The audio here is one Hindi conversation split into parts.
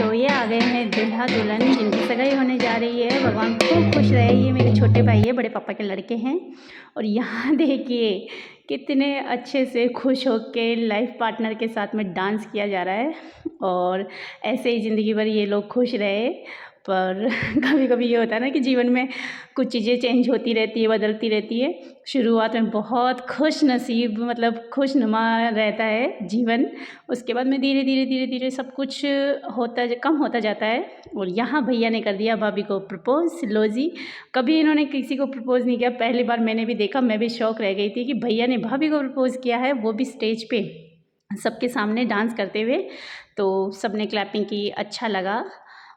तो ये आ गए हैं दूल्हा दुल्हन जिनकी सगाई होने जा रही है। भगवान खूब खुश रहे। ये मेरे छोटे भाई है, बड़े पापा के लड़के हैं। और यहाँ देखिए कितने अच्छे से खुश होके लाइफ पार्टनर के साथ में डांस किया जा रहा है। और ऐसे ही ज़िंदगी भर ये लोग खुश रहे। पर कभी कभी ये होता है ना कि जीवन में कुछ चीज़ें चेंज होती रहती है, बदलती रहती है। शुरुआत में बहुत खुश नसीब मतलब खुशनुमा रहता है जीवन, उसके बाद में धीरे धीरे धीरे धीरे सब कुछ कम होता जाता है। और यहाँ भैया ने कर दिया भाभी को प्रपोज। लो जी, कभी इन्होंने किसी को प्रपोज नहीं किया, पहली बार मैंने भी देखा। मैं भी शौक रह गई थी कि भैया ने भाभी को प्रपोज किया है, वो भी स्टेज पे सबके सामने डांस करते हुए। तो सबने क्लैपिंग की, अच्छा लगा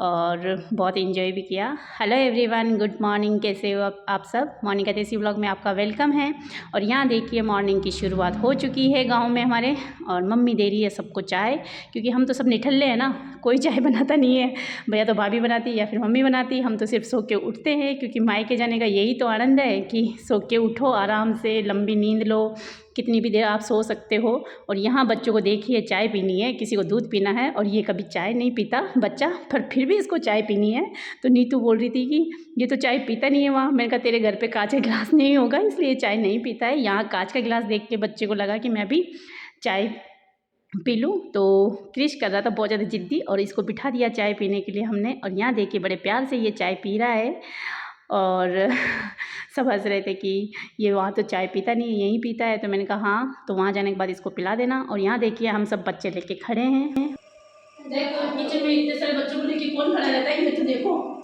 और बहुत एंजॉय भी किया। हेलो एवरीवन, गुड मॉर्निंग, कैसे हो आप सब। मोनिका देसी व्लॉग में आपका वेलकम है। और यहाँ देखिए मॉर्निंग की शुरुआत हो चुकी है गांव में हमारे। और मम्मी दे रही है सबको चाय, क्योंकि हम तो सब निठल्ले हैं ना, कोई चाय बनाता नहीं है। भैया तो भाभी बनाती या फिर मम्मी बनाती, हम तो सिर्फ सो के उठते हैं। क्योंकि मायके जाने का यही तो आनंद है कि सो के उठो, आराम से लंबी नींद लो, कितनी भी देर आप सो सकते हो। और यहाँ बच्चों को देखिए चाय पीनी है, किसी को दूध पीना है, और ये कभी चाय नहीं पीता बच्चा, पर फिर भी इसको चाय पीनी है। तो नीतू बोल रही थी कि ये तो चाय पीता नहीं है वहाँ। मैंने कहा तेरे घर पे कांच का गिलास नहीं होगा इसलिए चाय नहीं पीता है। यहाँ कांच का गिलास देख के बच्चे को लगा कि मैं भी चाय पी लूँ। तो क्रिश कर रहा था बहुत ज़्यादा जिद्दी, और इसको बिठा दिया चाय पीने के लिए हमने। और यहाँ देखिए बड़े प्यार से ये चाय पी रहा है। और सब हंस रहे थे कि ये वहाँ तो चाय पीता नहीं है, यहीं पीता है। तो मैंने कहा हाँ, तो वहाँ जाने के बाद इसको पिला देना। और यहाँ देखिए हम सब बच्चे लेके खड़े हैं। देखो किचन में इतने सारे बच्चों को लेके कौन खड़ा रहता है, ये तो देखो।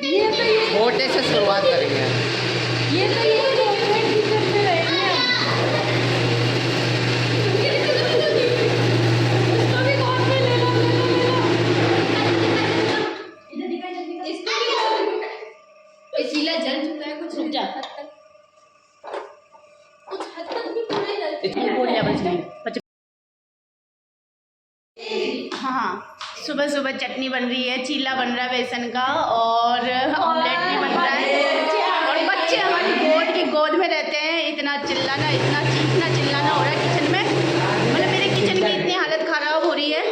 ये तो छोटे से शुरुआत करेंगे। ये तो किचन में रहेंगे जल चुका है कुछ। रुक जा, कुछ हद तक भी पूरा जल बोल लिया बच्चे। हाँ, सुबह सुबह चटनी बन रही है, चीला बन रहा है बेसन का, और ऑमलेट भी बन रहा है। और बच्चे हमारी गोद में रहते हैं। इतना चिल्लाना, इतना चीखना चिल्लाना हो रहा है किचन में, मतलब मेरे किचन की इतनी हालत ख़राब हो रही है।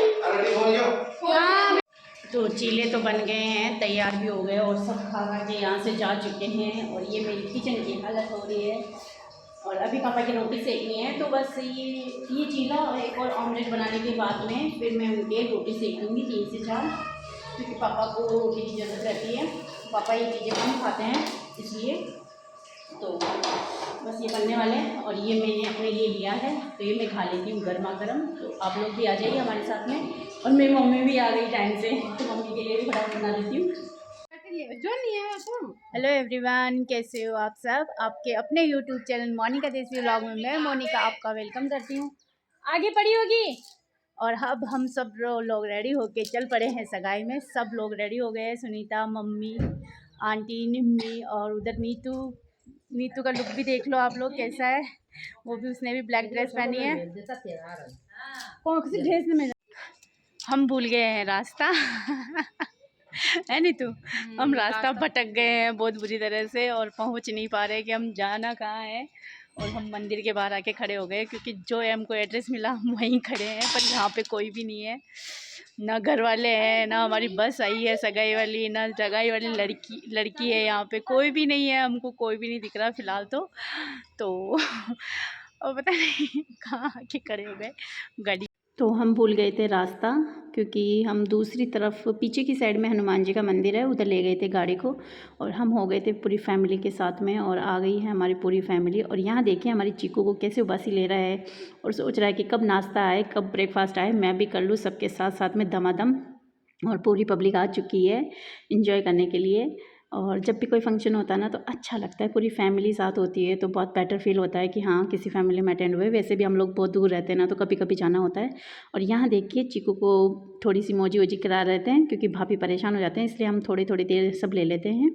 हाँ, तो चीले तो बन गए हैं, तैयार भी हो गए, और सब खा के यहाँ से जा चुके हैं। और ये मेरी किचन की हालत हो रही है। और अभी पापा की रोटी सेकनी है, तो बस ये चीला और एक और ऑमलेट बनाने के बाद में फिर मैं उनके रोटी सेक लूँगी 3 से 4, क्योंकि पापा को रोटी की ज़रूरत रहती है। पापा ये चीज़ें कम खाते हैं इसलिए। तो बस ये बनने वाले हैं। और ये मैंने अपने लिए लिया है, तो ये मैं खा लेती हूँ गर्मा गर्म। तो आप लोग भी आ जाइए हमारे साथ में। और मेरी मम्मी भी आ गई टाइम से, तो मम्मी के लिए भी फटाफट बना देती हूँ। हेलो एवरीवन, कैसे हो आप सब। आपके अपने यूट्यूब चैनल मोनिका देसी व्लॉग में मैं मोनिका आपका वेलकम करती हूँ। आगे पड़ी होगी। और अब हम सब लोग रेडी होके चल पड़े हैं सगाई में। सब लोग रेडी हो गए हैं, सुनीता, मम्मी, आंटी, निम्मी, और उधर नीतू का लुक भी देख लो आप लोग कैसा है। वो भी, उसने भी ब्लैक ड्रेस पहनी है। कौन सी ड्रेस में हम भूल गए हैं रास्ता है नीतू, हम रास्ता भटक गए हैं बहुत बुरी तरह से, और पहुंच नहीं पा रहे कि हम जाना कहाँ है। और हम मंदिर के बाहर आके खड़े हो गए, क्योंकि जो हमको एड्रेस मिला हम वहीं खड़े हैं। पर यहाँ पे कोई भी नहीं है, ना घर वाले हैं, ना हमारी बस आई है सगाई वाली, ना सगाई वाली लड़की है। यहाँ पे कोई भी नहीं है, हमको कोई भी नहीं दिख रहा फ़िलहाल तो और पता नहीं कहाँ आके खड़े हो गए गाड़ी। तो हम भूल गए थे रास्ता, क्योंकि हम दूसरी तरफ पीछे की साइड में हनुमान जी का मंदिर है, उधर ले गए थे गाड़ी को। और हम हो गए थे पूरी फैमिली के साथ में, और आ गई है हमारी पूरी फैमिली। और यहाँ देखिए हमारी चीकू को कैसे उबासी ले रहा है, और सोच रहा है कि कब नाश्ता आए, कब ब्रेकफास्ट आए, मैं भी कर लूँ सबके साथ साथ में दमादम। और पूरी पब्लिक आ चुकी है इंजॉय करने के लिए। और जब भी कोई फंक्शन होता है ना, तो अच्छा लगता है, पूरी फैमिली साथ होती है तो बहुत बेटर फील होता है कि हाँ किसी फैमिली में अटेंड हुए। वैसे भी हम लोग बहुत दूर रहते हैं ना, तो कभी कभी जाना होता है। और यहाँ देखिए चीकू को थोड़ी सी मोजी वोजी करा रहते हैं, क्योंकि भाभी परेशान हो जाते हैं, इसलिए हम थोड़ी थोड़ी देर सब ले लेते हैं।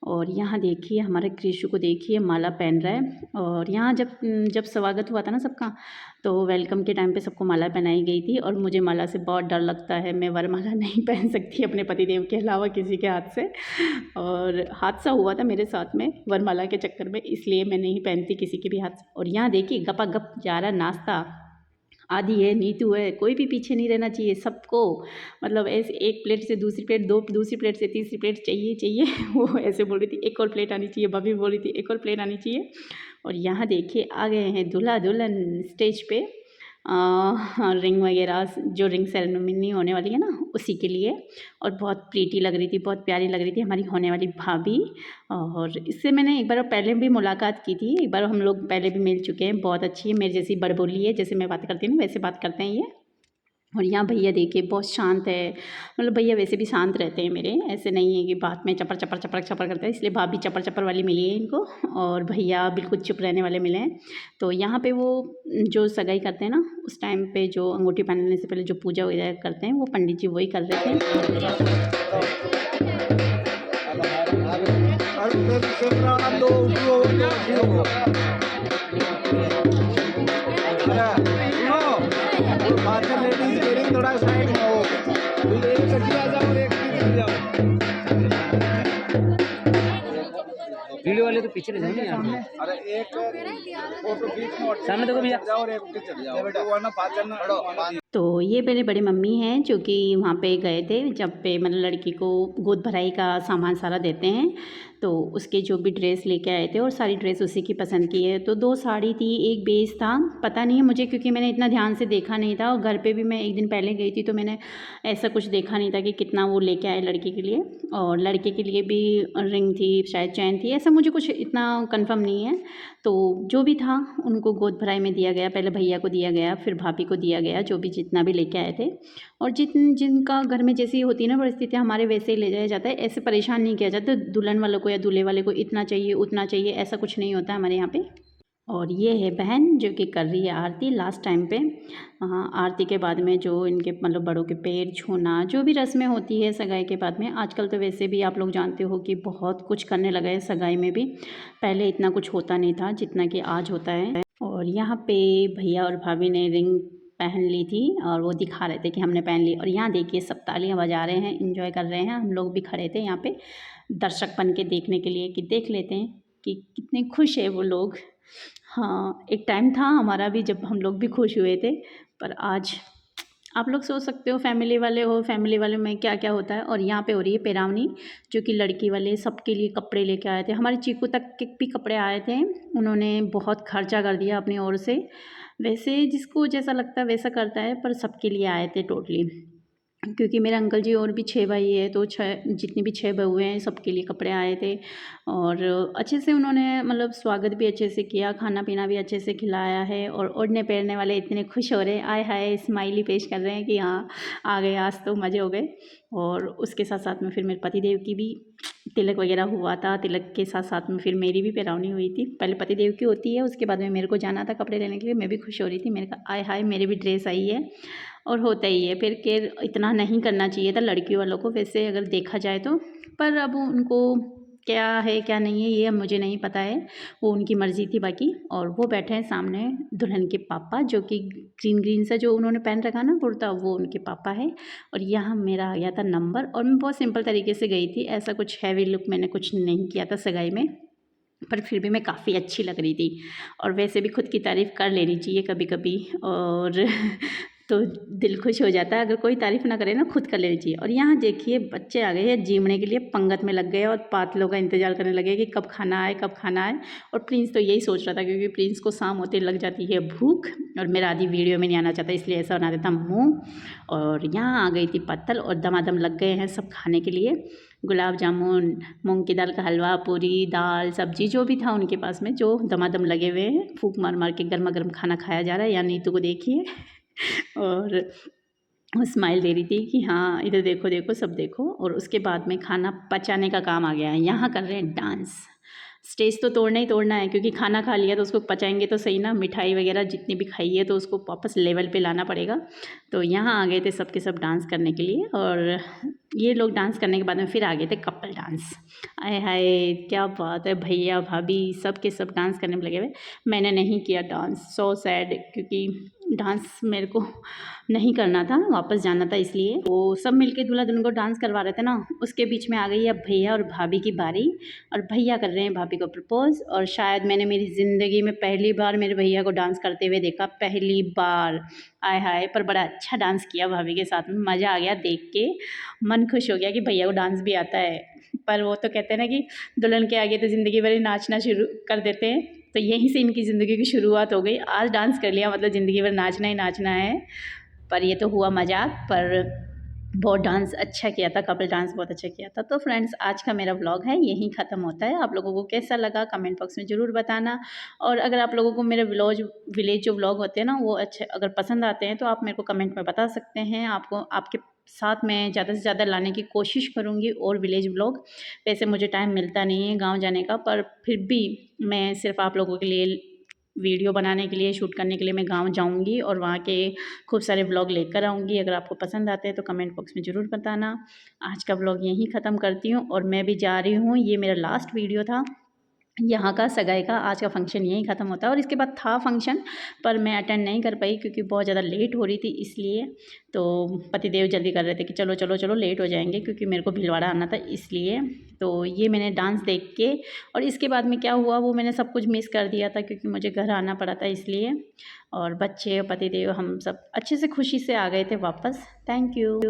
और यहाँ देखिए हमारे कृषु को देखिए माला पहन रहा है। और यहाँ जब स्वागत हुआ था ना सबका, तो वेलकम के टाइम पे सबको माला पहनाई गई थी। और मुझे माला से बहुत डर लगता है, मैं वरमाला नहीं पहन सकती अपने पतिदेव के अलावा किसी के हाथ से। और हादसा हुआ था मेरे साथ में वरमाला के चक्कर में, इसलिए मैं नहीं पहनती किसी के भी हाथ से। और यहाँ देखिए गपा गप जा रहा नाश्ता, आदि है, नीतू है, कोई भी पीछे नहीं रहना चाहिए, सबको मतलब ऐसे एक प्लेट से दूसरी प्लेट, दो दूसरी प्लेट से तीसरी प्लेट चाहिए चाहिए वो ऐसे बोल रही थी एक और प्लेट आनी चाहिए, भाभी बोल रही थी एक और प्लेट आनी चाहिए। और यहाँ देखिए आ गए हैं दूल्हा दुल्हन स्टेज पे, रिंग वगैरह जो रिंग सेरेमनी होने वाली है ना उसी के लिए। और बहुत प्रीटी लग रही थी, बहुत प्यारी लग रही थी हमारी होने वाली भाभी। और इससे मैंने एक बार पहले भी मुलाकात की थी, एक बार हम लोग पहले भी मिल चुके हैं। बहुत अच्छी है, मेरी जैसी बड़बोली है, जैसे मैं बात करती हूँ वैसे बात करते हैं ये। और यहाँ भैया देखिए बहुत शांत है, मतलब भैया वैसे भी शांत रहते हैं मेरे, ऐसे नहीं है कि बात में चपर चपर चपर चपर करते हैं, इसलिए भाभी चपर चपर वाली मिली है इनको और भैया बिल्कुल चुप रहने वाले मिले हैं। तो यहाँ पे वो जो सगाई करते हैं ना उस टाइम पे जो अंगूठी पहनने से पहले जो पूजा वगैरह करते हैं वो पंडित जी वही कर रहे लेडीज थोड़ा साइड में हो, एक कटी आ जाओ और एक पीछे जाओ। वीडियो वाले तो पीछे रह जाओ ना यार। अरे एक फोटो बीच में सामने देखो भैया और एक पीछे चले जाओ बेटा, वरना पाचन। तो ये मेरे बड़े मम्मी हैं जो कि वहाँ पे गए थे जब पे मतलब लड़की को गोद भराई का सामान सारा देते हैं, तो उसके जो भी ड्रेस लेके आए थे और सारी ड्रेस उसी की पसंद की है। तो 2 साड़ी थी, एक बेस था, पता नहीं है मुझे क्योंकि मैंने इतना ध्यान से देखा नहीं था और घर पे भी मैं एक दिन पहले गई थी तो मैंने ऐसा कुछ देखा नहीं था कि कितना वो लेके आए लड़की के लिए। और लड़के के लिए भी रिंग थी, शायद चैन थी, ऐसा मुझे कुछ इतना कंफर्म नहीं है। तो जो भी था उनको गोद भराई में दिया गया, पहले भैया को दिया गया, फिर भाभी को दिया गया, जो भी जितना भी लेके आए थे। और जिनका घर में जैसी होती है ना परिस्थितियाँ, हमारे वैसे ही ले जाया जाता है, ऐसे परेशान नहीं किया जाता दुल्हन वालों को या दूल्हे वाले को इतना चाहिए उतना चाहिए, ऐसा कुछ नहीं होता है हमारे यहाँ पे। और ये है बहन जो कि कर रही है आरती लास्ट टाइम पे। आरती के बाद में जो इनके मतलब बड़ों के पैर छूना, जो भी रस्में होती है सगाई के बाद में, आजकल तो वैसे भी आप लोग जानते हो कि बहुत कुछ करने लगे हैं सगाई में भी, पहले इतना कुछ होता नहीं था जितना कि आज होता है। और यहाँ पे भैया और भाभी ने रिंग पहन ली थी और वो दिखा रहे थे कि हमने पहन ली। और यहाँ देखिए सब तालियां बजा रहे हैं, एंजॉय कर रहे हैं। हम लोग भी खड़े थे यहाँ पे दर्शक बन के देखने के लिए कि देख लेते हैं कि कितने खुश है वो लोग। हाँ, एक टाइम था हमारा भी जब हम लोग भी खुश हुए थे, पर आज आप लोग सोच सकते हो फैमिली वाले हो, फैमिली वाले में क्या क्या होता है। और यहाँ पे हो रही है पेरावनी, जो कि लड़की वाले सबके लिए कपड़े लेके आए थे, हमारी चीकू तक के भी कपड़े आए थे। उन्होंने बहुत खर्चा कर दिया अपनी ओर से, वैसे जिसको जैसा लगता है वैसा करता है, पर सबके लिए आए थे टोटली। क्योंकि मेरे अंकल जी और भी 6 भाई है, तो 6 जितने भी 6 बहू हैं सबके लिए कपड़े आए थे। और अच्छे से उन्होंने मतलब स्वागत भी अच्छे से किया, खाना पीना भी अच्छे से खिलाया है। और ओढ़ने पहनने वाले इतने खुश हो रहे हैं, आय हाय स्माइली पेश कर रहे हैं कि हाँ आ गए, आज तो मज़े हो गए। और उसके साथ साथ में फिर मेरे पतिदेव की भी तिलक वगैरह हुआ था, तिलक के साथ साथ में फिर मेरी भी पेरावनी हुई थी। पहले पतिदेव की होती है, उसके बाद में मेरे को जाना था कपड़े लेने के लिए, मैं भी खुश हो रही थी, मैंने कहा आय हाय मेरी भी ड्रेस आई है। और होता ही है फिर केयर इतना नहीं करना चाहिए था लड़कियों वालों को वैसे अगर देखा जाए तो, पर अब उनको क्या है क्या नहीं है ये अब मुझे नहीं पता है, वो उनकी मर्ज़ी थी बाकी। और वो बैठे हैं सामने दुल्हन के पापा, जो कि ग्रीन ग्रीन सा जो उन्होंने पहन रखा ना कुर्ता, वो उनके पापा है। और यहाँ मेरा आ गया था नंबर, और मैं बहुत सिंपल तरीके से गई थी, ऐसा कुछ हैवी लुक मैंने कुछ नहीं किया था सगाई में, पर फिर भी मैं काफ़ी अच्छी लग रही थी। और वैसे भी खुद की तारीफ़ कर लेनी चाहिए कभी कभी, और तो दिल खुश हो जाता है, अगर कोई तारीफ़ ना करे ना खुद कर लेनी चाहिए। और यहाँ देखिए बच्चे आ गए हैं जीमने के लिए, पंगत में लग गए और पातलों का इंतज़ार करने लगे कि कब खाना आए कब खाना आए। और प्रिंस तो यही सोच रहा था, क्योंकि प्रिंस को शाम होते लग जाती है भूख, और मेरा आदि वीडियो में नहीं आना चाहता इसलिए ऐसा बना देता मुँह। और यहाँ आ गई थी पत्तल, और दमादम लग गए हैं सब खाने के लिए, गुलाब जामुन, मूंग की दाल का हलवा, पूरी, दाल, सब्जी, जो भी था उनके पास में, जो दमादम लगे हुए हैं, फूंक मार मार के गर्मा गर्म खाना खाया जा रहा है। या नीतू को देखिए और वो स्माइल दे रही थी कि हाँ इधर देखो देखो सब देखो। और उसके बाद में खाना पचाने का काम आ गया है, यहाँ कर रहे हैं डांस। स्टेज तो तोड़ना ही तोड़ना है, क्योंकि खाना खा लिया तो उसको पचाएंगे तो सही ना, मिठाई वगैरह जितनी भी खाई है तो उसको वापस लेवल पे लाना पड़ेगा। तो यहाँ आ गए थे सबके सब डांस करने के लिए, और ये लोग डांस करने के बाद में फिर आ गए थे कपल डांस। आए हाय क्या बात है, भैया भाभी सब के सब डांस करने में लगे हुए। मैंने नहीं किया डांस, सो सैड, क्योंकि डांस मेरे को नहीं करना था, वापस जाना था, इसलिए वो सब मिलके दूल्हा दुल्हन को डांस करवा रहे थे ना। उसके बीच में आ गई अब भैया और भाभी की बारी, और भैया कर रहे हैं भाभी को प्रपोज। और शायद मैंने मेरी ज़िंदगी में पहली बार मेरे भैया को डांस करते हुए देखा, पहली बार। आय हाय, पर बड़ा अच्छा डांस किया भाभी के साथ में, मज़ा आ गया देख के, मन खुश हो गया कि भैया को डांस भी आता है। पर वो तो कहते हैं ना कि दुल्हन के आगे तो ज़िंदगी भर ही नाचना शुरू कर देते हैं, तो यहीं से इनकी ज़िंदगी की शुरुआत हो गई। आज डांस कर लिया मतलब ज़िंदगी भर नाचना ही नाचना है। पर ये तो हुआ मजाक, पर बहुत डांस अच्छा किया था, कपल डांस बहुत अच्छा किया था। तो फ्रेंड्स, आज का मेरा व्लॉग है यहीं ख़त्म होता है। आप लोगों को कैसा लगा कमेंट बॉक्स में ज़रूर बताना। और अगर आप लोगों को मेरे विलेज जो व्लॉग होते हैं ना वो अच्छे अगर पसंद आते हैं तो आप मेरे को कमेंट में बता सकते हैं। आपको आपके साथ मैं ज़्यादा से ज़्यादा लाने की कोशिश करूँगी और विलेज व्लॉग। वैसे मुझे टाइम मिलता नहीं है गाँव जाने का, पर फिर भी मैं सिर्फ आप लोगों के लिए वीडियो बनाने के लिए, शूट करने के लिए मैं गाँव जाऊँगी और वहाँ के खूब सारे व्लॉग लेकर आऊँगी। अगर आपको पसंद आते हैं तो कमेंट बॉक्स में ज़रूर बताना। आज का व्लॉग यहीं ख़त्म करती हूँ और मैं भी जा रही हूँ। ये मेरा लास्ट वीडियो था यहाँ का सगाई का। आज का फंक्शन यहीं ख़त्म होता है और इसके बाद था फंक्शन, पर मैं अटेंड नहीं कर पाई क्योंकि बहुत ज़्यादा लेट हो रही थी इसलिए। तो पतिदेव जल्दी कर रहे थे कि चलो चलो चलो लेट हो जाएंगे, क्योंकि मेरे को भीलवाड़ा आना था इसलिए। तो ये मैंने डांस देख के, और इसके बाद में क्या हुआ वो मैंने सब कुछ मिस कर दिया था क्योंकि मुझे घर आना पड़ा था इसलिए। और बच्चे, पतिदेव, हम सब अच्छे से खुशी से आ गए थे वापस। Thank you.